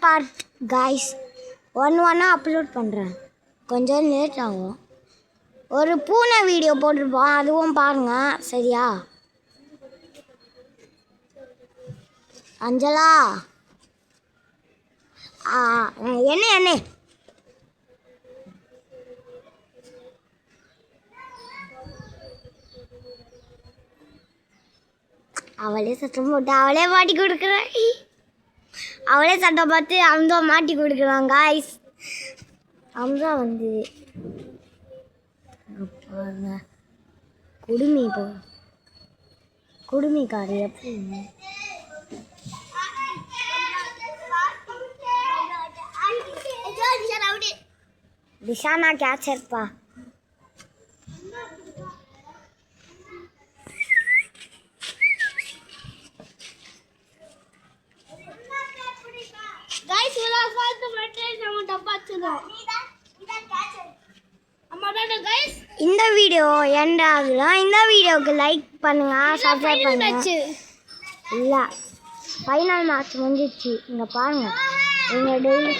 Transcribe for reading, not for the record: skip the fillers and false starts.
Part guys ஒன்றா upload பண்ணுறேன். கொஞ்சம் லேட் ஆகும். ஒரு பூனை வீடியோ போட்டிருப்போம், அதுவும் பாருங்கள் சரியா? அஞ்சலா என்ன அவளே சத்தம் போட்டு அவளே மாட்டி கொடுக்குறேன். அவளே சட்டம் பார்த்து அம்சா மாட்டி கொடுக்குறான் காய்ஸ். அம்சா வந்து குடுமிக்காரி எப்படி दिशाना क्या चरपा गाइस वाला फाल तो बैठे हम डब्बा चलो हमारा गाइस இந்த வீடியோ எண்ட் ஆகுது. இந்த வீடியோக்கு லைக் பண்ணுங்க, சப்ஸ்கிரைப் பண்ணுங்க. இல்ல ஃபைனல் மேட்ச் முடிஞ்சிச்சு. இங்க பாருங்க. இங்க டெய்லி